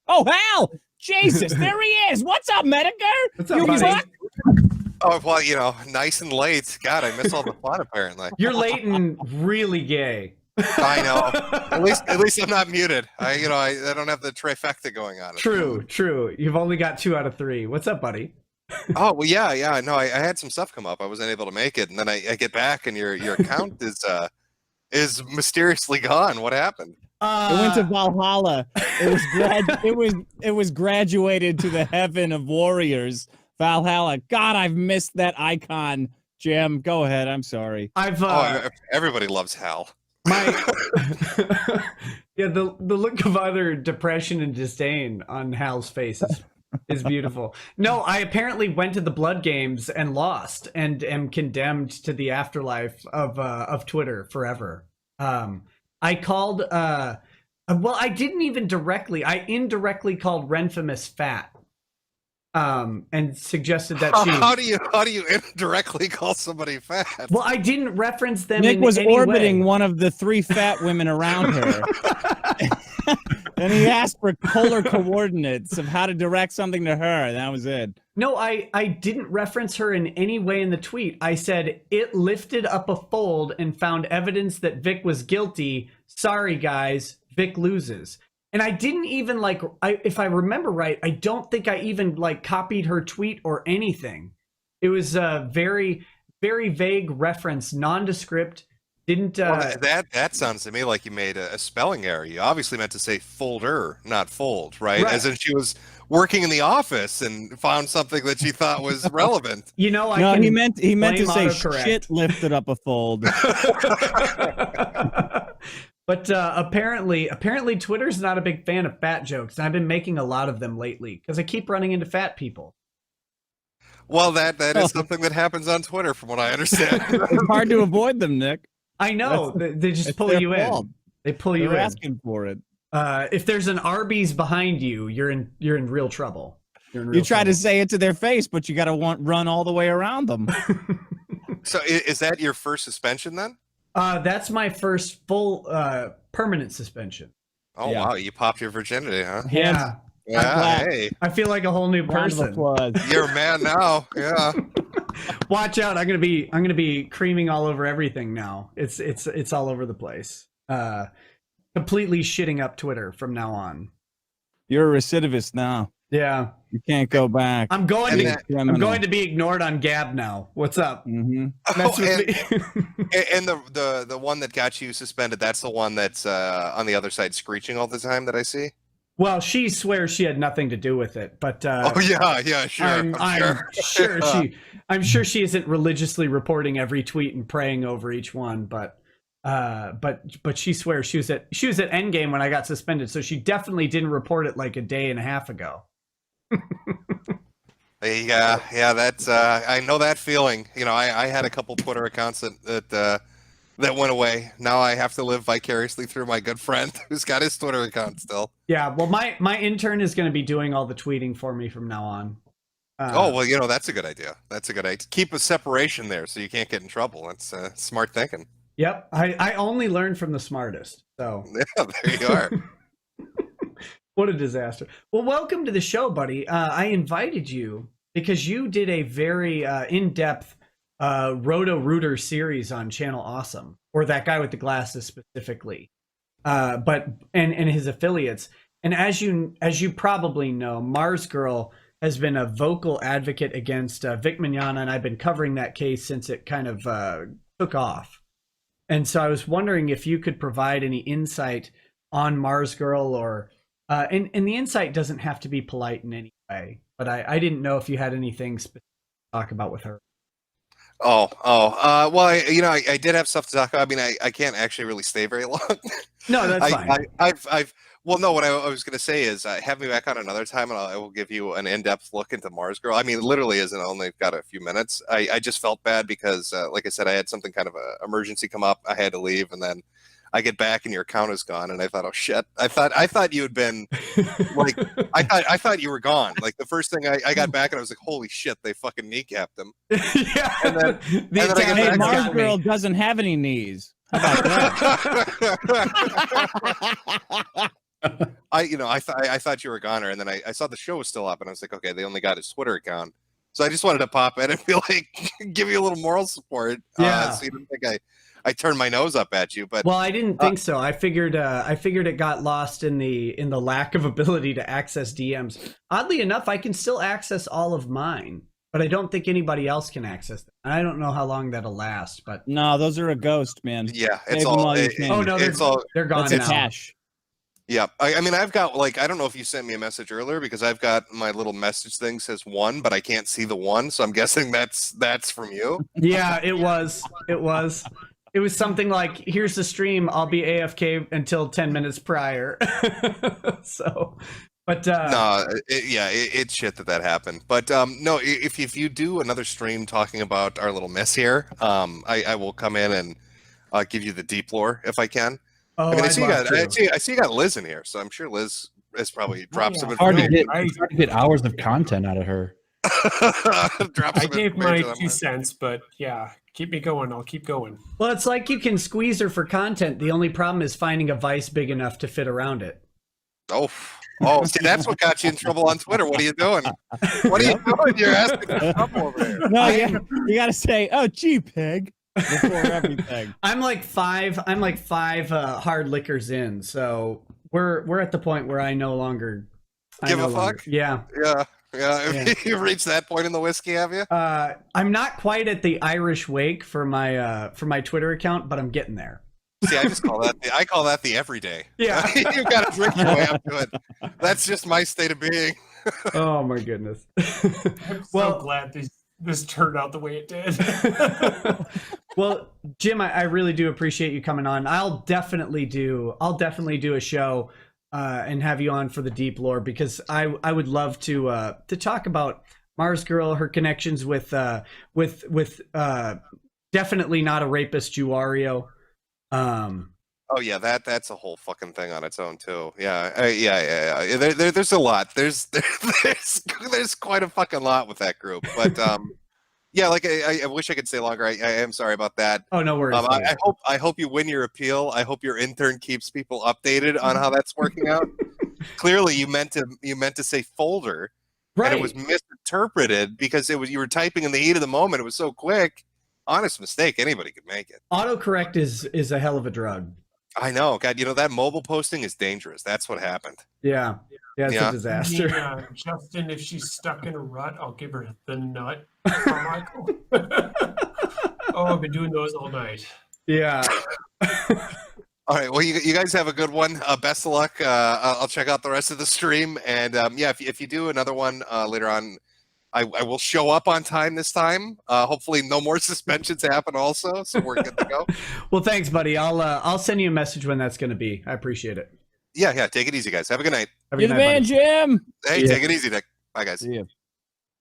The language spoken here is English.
Oh, Hal! Jesus, there he is. What's up, Metokur? What's up, buddy? Fuck? Oh, well, nice and late. God, I miss all the fun, apparently. You're late and really gay. I know. At least I'm not muted. I don't have the trifecta going on. True. You've only got 2 out of 3. What's up, buddy? Oh, well, yeah. No, I had some stuff come up. I wasn't able to make it. And then I get back and your account is mysteriously gone. What happened? It went to Valhalla. It was graduated to the heaven of warriors. Valhalla. God, I've missed that icon. Jim, go ahead. I'm sorry. Everybody loves Hal. The look of utter depression and disdain on Hal's face is beautiful. No, I apparently went to the Blood Games and lost, and am condemned to the afterlife of Twitter forever. I called. I didn't even directly. I indirectly called Renfamous fat. And suggested that she. How do you indirectly call somebody fat? Well, I didn't reference them. Nick was orbiting way. one of the 3 fat women around her, and he asked for polar coordinates of how to direct something to her. And that was it. No, I didn't reference her in any way in the tweet. I said it lifted up a fold and found evidence that Vic was guilty. Sorry, guys, Vic loses. And I didn't even if I remember right, I don't think I even copied her tweet or anything. It was a very, very vague reference, nondescript. Didn't that sounds to me like you made a spelling error. You obviously meant to say folder, not fold, right? As in she was working in the office and found something that she thought was relevant. He meant to say shit lifted up a fold. But apparently Twitter's not a big fan of fat jokes, and I've been making a lot of them lately because I keep running into fat people. Well, that is something that happens on Twitter, from what I understand. It's hard to avoid them, Nick. I know. They just pull you in. They pull you in. They're asking for it. If there's an Arby's behind you, you're in real trouble. You try to say it to their face, but you got to run all the way around them. So is that your first suspension then? That's my first full permanent suspension. Oh, yeah. Wow. You popped your virginity, huh? Yeah. Hey. I feel like a whole new person. You're a man now. Yeah. Watch out. I'm gonna be creaming all over everything now. It's all over the place. Completely shitting up Twitter from now on. You're a recidivist now. Yeah. You can't go back. I'm going to be ignored on Gab now. What's up? Mm-hmm. And the one that got you suspended, that's the one that's on the other side screeching all the time that I see? Well, she swears she had nothing to do with it, but sure. I'm sure she isn't religiously reporting every tweet and praying over each one, but she swears she was at Endgame when I got suspended, so she definitely didn't report it like a day and a half ago. Yeah, that's I know that feeling. I had a couple Twitter accounts that went away. Now I have to live vicariously through my good friend who's got his Twitter account still. Yeah, well, my intern is going to be doing all the tweeting for me from now on. That's a good idea. Keep a separation there so you can't get in trouble. That's smart thinking. Yep, I only learn from the smartest. So yeah, there you are. What a disaster. Well, welcome to the show, buddy. I invited you because you did a very in-depth Roto-Rooter series on Channel Awesome, or that guy with the glasses specifically, and his affiliates. And as you probably know, Mars Girl has been a vocal advocate against Vic Mignogna, and I've been covering that case since it kind of took off. And so I was wondering if you could provide any insight on Mars Girl, or and the insight doesn't have to be polite in any way, but I didn't know if you had anything specific to talk about with her. Well, I did have stuff to talk about. I mean, I can't actually really stay very long. No, that's fine. What I was going to say is have me back on another time, and I will give you an in-depth look into Mars Girl. I mean, literally isn't only got a few minutes. I just felt bad because, like I said, I had something kind of an emergency come up. I had to leave, and then I get back and your account is gone, and I thought, oh shit! I thought you had been like, I thought you were gone. Like the first thing I got back, and I was like, holy shit! They fucking kneecapped him. Yeah. And then I get back. Mars Girl doesn't have any knees. How about that? I thought you were a goner, and then I saw the show was still up, and I was like, okay, they only got his Twitter account, so I just wanted to pop in and be like, give you a little moral support. Yeah. So you didn't think I turned my nose up at you, but Well, I didn't think so. I figured it got lost in the lack of ability to access DMs. Oddly enough, I can still access all of mine, but I don't think anybody else can access them. I don't know how long that'll last, but No, those are a ghost, man. yeah, Save it's them all. while you It, can. oh no, it's all. they're gone That's a now. cache. Yeah, I mean, I've got like I don't know if you sent me a message earlier because I've got my little message thing says 1, but I can't see the 1, so I'm guessing that's from you. Yeah, it was. It was something like, "Here's the stream. I'll be AFK until 10 minutes prior." So, but No, it's shit that happened. But no, if you do another stream talking about our little mess here, I will come in and give you the deep lore if I can. oh, I mean, I I'd see you got Liz in here, so I'm sure Liz has probably dropped some Hard to information. get hours of content out of her. Dropped I some gave my information on 2 her. cents, but yeah, keep me going. I'll keep going. Well, it's like you can squeeze her for content. The only problem is finding a vice big enough to fit around it. Oh, see, that's what got you in trouble on Twitter. What are you doing? What are you doing? You're asking for trouble over here. No, you got to say, "Oh, gee, pig," before everything. I'm like five hard liquors in, so we're at the point where I no longer Give a fuck? Yeah. Yeah. Yeah. You've reached that point in the whiskey, have you? I'm not quite at the Irish wake for my Twitter account, but I'm getting there. See, I call that the everyday. Yeah. You've got to drink your way up to it. That's just my state of being. Oh my goodness. I'm so glad this turned out the way it did. Well, Jim, I really do appreciate you coming on. I'll definitely do a show and have you on for the deep lore, because I would love to talk about Mars Girl, her connections with definitely not a rapist Juario. Oh yeah, that's a whole fucking thing on its own too. Yeah, yeah. There's a lot. There's quite a fucking lot with that group. But yeah, like I wish I could stay longer. I am sorry about that. Oh, no worries. I hope you win your appeal. I hope your intern keeps people updated on how that's working out. Clearly, you meant to say folder, right. and it was misinterpreted because you were typing in the heat of the moment. It was so quick. Honest mistake. Anybody could make it. Autocorrect is a hell of a drug. I know. God, that mobile posting is dangerous. That's what happened. Yeah. Yeah, it's a disaster. Yeah, Justin, if she's stuck in a rut, I'll give her the nut. Michael. Oh, I've been doing those all night. Yeah. All right. Well, you guys have a good one. Best of luck. I'll check out the rest of the stream. And yeah, if you do another one later on, I will show up on time this time. Hopefully no more suspensions happen also. So we're good to go. Well, thanks, buddy. I'll send you a message when that's going to be. I appreciate it. Yeah. Take it easy, guys. Have a good night. Have a You're good the night, man, buddy. Jim. Hey, Yeah. take it easy, Nick. Bye, guys. See ya.